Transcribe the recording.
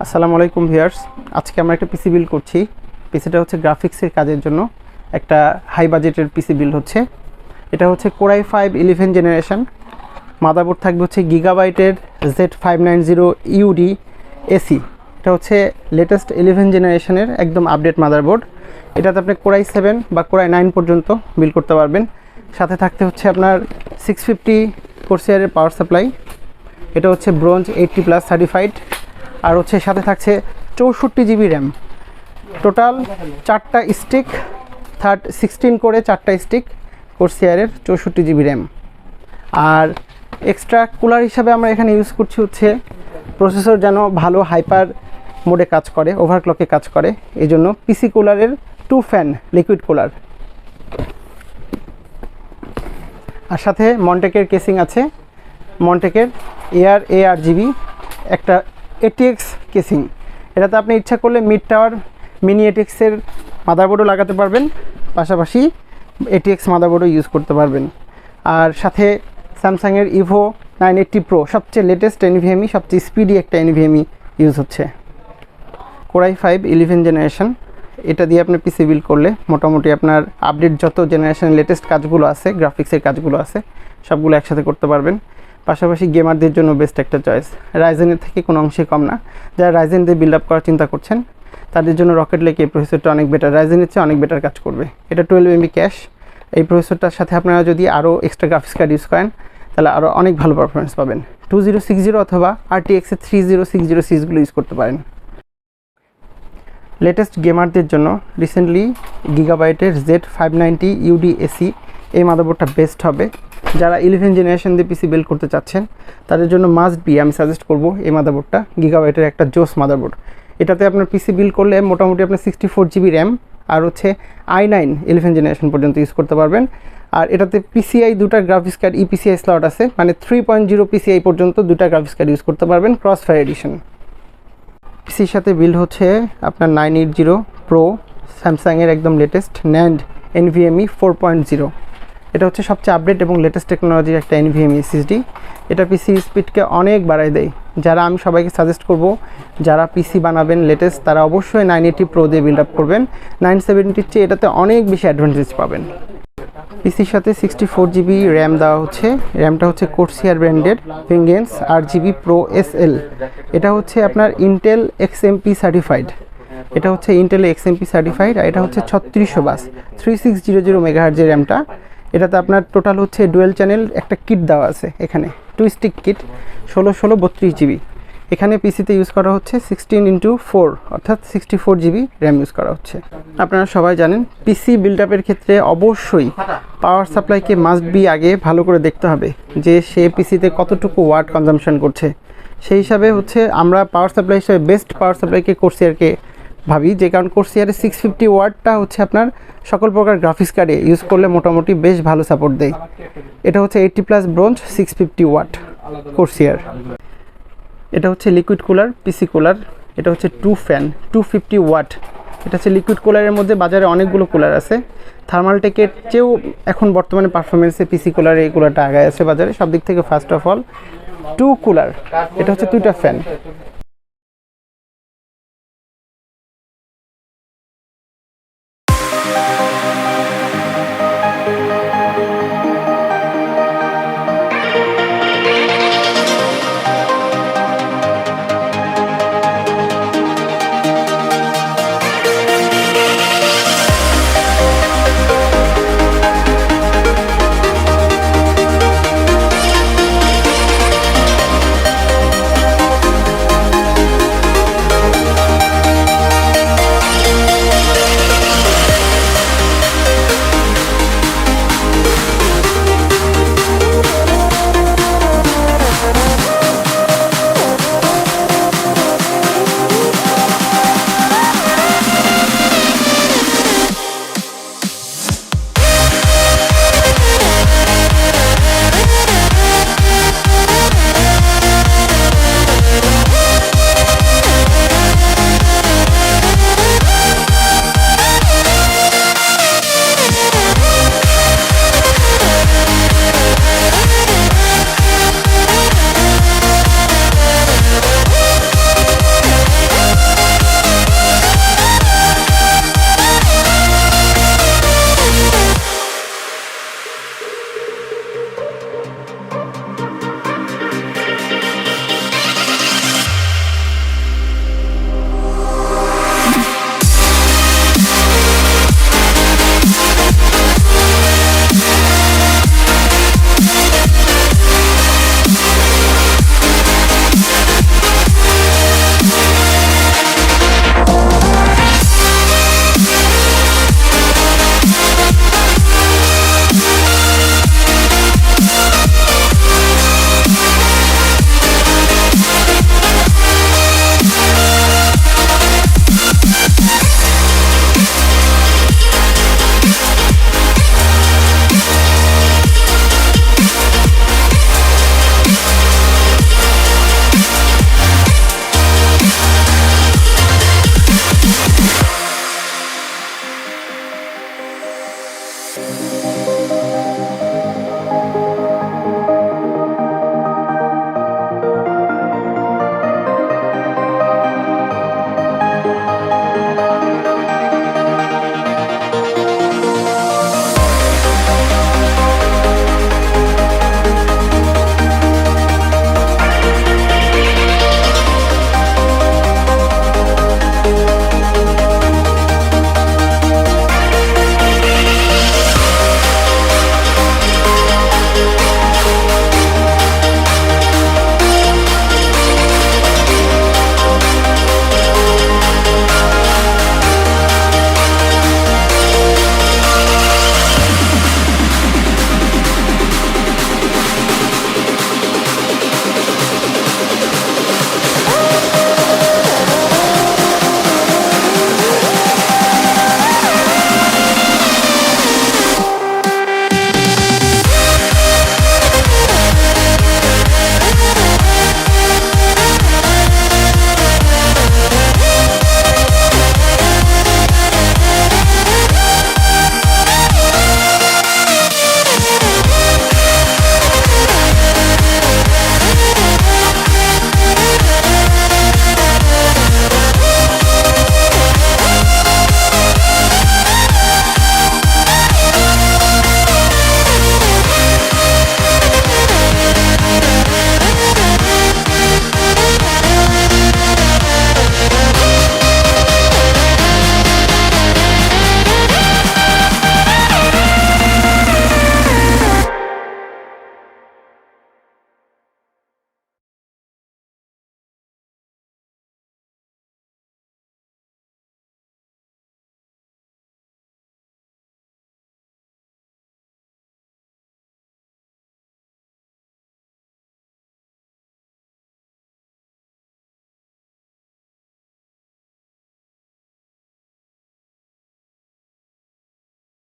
আসসালামু আলাইকুম ভিউয়ার্স, আজকে আমরা একটা পিসি বিল্ড করছি। পিসিটা হচ্ছে গ্রাফিক্সের কাজের জন্য একটা হাই বাজেটের পিসি বিল্ড হচ্ছে। এটা হচ্ছে Core i5 11 জেনারেশন। মাদারবোর্ড থাকবে হচ্ছে গিগাবাইটের Z590UD AC। এটা হচ্ছে লেটেস্ট 11 জেনারেশনের একদম আপডেট মাদারবোর্ড। এটাতে আপনি Core i7 বা Core i9 পর্যন্ত বিল্ড করতে পারবেন। সাথে থাকতে হচ্ছে আপনার 650 কোরসিয়ারের পাওয়ার সাপ্লাই। এটা হচ্ছে ব্রোঞ্জ 80+ সার্টিফাইড। আর হচ্ছে সাথে থাকছে 64 জিবি র্যাম, টোটাল 4টা স্টিক, 16 করে 4টা স্টিক কোরসিয়ারের 64 জিবি র্যাম। আর এক্সট্রা কুলার হিসাবে আমরা এখানে ইউজ করছি হচ্ছে প্রসেসর যেন ভালো হাইপার মোডে কাজ করে, ওভারক্লকে কাজ করে, এই জন্য পিসি কুলারের 2 ফ্যান লিকুইড কুলার। আর সাথে মন্টেকের কেসিং আছে, মন্টেকের ARGB একটা ATX কেসিং। এটাতে আপনি ইচ্ছা করলে মিড টাওয়ার মিনি ATXের মাদারবোর্ডও লাগাতে পারবেন, পাশাপাশি ATX মাদারবোর্ডও ইউজ করতে পারবেন। আর সাথে স্যামসাংয়ের ইভো 980 Pro সবচেয়ে লেটেস্ট NVMe, সবচেয়ে স্পিডি একটা NVMe ইউজ হচ্ছে। Core i5 11 জেনারেশন, এটা দিয়ে আপনি পিসি বিল্ড করলে মোটামুটি আপনার আপডেট যত জেনারেশনের লেটেস্ট কাজগুলো আছে, গ্রাফিক্সের কাজগুলো আছে, সবগুলো একসাথে করতে পারবেন। পাশাপাশি গেমারদের জন্য বেস্ট একটা চয়েস, রাইজেনের থেকে কোনো অংশে কম না। যারা রাইজেন দিয়ে বিল্ড আপ করার চিন্তা করছেন তাদের জন্য রকেট লেক এই প্রসেসরটা অনেক বেটার, রাইজেনের চেয়ে অনেক বেটার কাজ করবে। এটা 12 MB ক্যাশ। এই প্রসেসরটার সাথে আপনারা যদি আরও এক্সট্রা গ্রাফিক্স কার্ড ইউজ করেন তাহলে আরও অনেক ভালো পারফরমেন্স পাবেন। 2060 অথবা RTX-এর 3060 সিরিজগুলো ইউজ করতে পারেন। লেটেস্ট গেমারদের জন্য রিসেন্টলি গিগাবাইটের Z590UD AC এই মাদারবোর্ডটা বেস্ট হবে। যারা 11 জেনারেশন দিয়ে পিসি বিল্ড করতে চাচ্ছেন তাদের জন্য মাস্ট বি আমি সাজেস্ট করব এই মাদারবোর্ডটা। গিগাবাইটের একটা জোস মাদারবোর্ড। এটাতে আপনার পিসি বিল্ড করলে মোটামুটি আপনার 64 জিবি র্যাম আর হচ্ছে i9 11 জেনারেশন পর্যন্ত ইউজ করতে পারবেন। আর এটাতে PCI দুটা গ্রাফিক্স কার্ড EPCI স্লট আছে, মানে 3.0 PCI পর্যন্ত দুটা গ্রাফিক্স কার্ড ইউজ করতে পারবেন, ক্রসফায়ার এডিশন। পিসির সাথে বিল্ড হচ্ছে আপনার 980 Pro স্যামসাংয়ের একদম লেটেস্ট NAND NVMe 4.0। এটা হচ্ছে সবচেয়ে আপডেট এবং লেটেস্ট টেকনোলজির একটা NVMe SSD। এটা পিসি স্পিডকে অনেক বাড়ায় দেয়। যারা আমি সবাইকে সাজেস্ট করব, যারা পিসি বানাবেন লেটেস্ট তারা অবশ্যই 980 Pro দিয়ে বিল্ড আপ করবেন। 970-র চেয়ে এটাতে অনেক বেশি অ্যাডভান্টেজ পাবেন। পিসির সাথে 64 জিবি র্যাম দেওয়া হচ্ছে। র্যামটা হচ্ছে কোরসিয়ার ব্র্যান্ডের ভেঞ্জেন্স RGB Pro SL। এটা হচ্ছে আপনার ইন্টেল XMP সার্টিফাইড। এটা হচ্ছে ইন্টেল XMP সার্টিফাইড। আর এটা হচ্ছে 3600 বাস 3600 মেগাহার্জের র্যামটা। এটাতে আপনার টোটাল হচ্ছে ডুয়েল চ্যানেল একটা কিট দেওয়া আছে, এখানে 2 স্টিক কিট 16 32 জিবি। এখানে পিসিতে ইউজ করা হচ্ছে 16x4 অর্থাৎ 64 জিবি র্যাম ইউজ করা হচ্ছে। আপনারা সবাই জানেন পিসি বিল্ড আপের ক্ষেত্রে অবশ্যই পাওয়ার সাপ্লাইকে মাস্ট বি আগে ভালো করে দেখতে হবে যে সে পিসিতে কতটুকু ওয়াট কনজাম্পশন করছে। সেই হিসাবে হচ্ছে আমরা পাওয়ার সাপ্লাই হিসেবে বেস্ট পাওয়ার সাপ্লাইকে কোরসিয়ারকে ভাবি, যে কারণ কোরসিয়ারের 650 ওয়াটটা হচ্ছে আপনার সকল প্রকার গ্রাফিক্স কার্ডে ইউজ করলে মোটামুটি বেশ ভালো সাপোর্ট দেয়। এটা হচ্ছে 80+ ব্রোঞ্জ 650 ওয়াট কোরসিয়ার। এটা হচ্ছে লিকুইড কুলার পিসি কুলার। এটা হচ্ছে 2 ফ্যান 250 ওয়াট। এটা হচ্ছে লিকুইড কুলারের মধ্যে বাজারে অনেকগুলো কুলার আছে, থার্মালটেকের চেয়েও এখন বর্তমানে পারফরমেন্সে পিসি কুলারে এই কুলারটা আগায় আছে বাজারে সব দিক থেকে। ফার্স্ট অফ অল 2 কুলার, এটা হচ্ছে 2টা ফ্যান।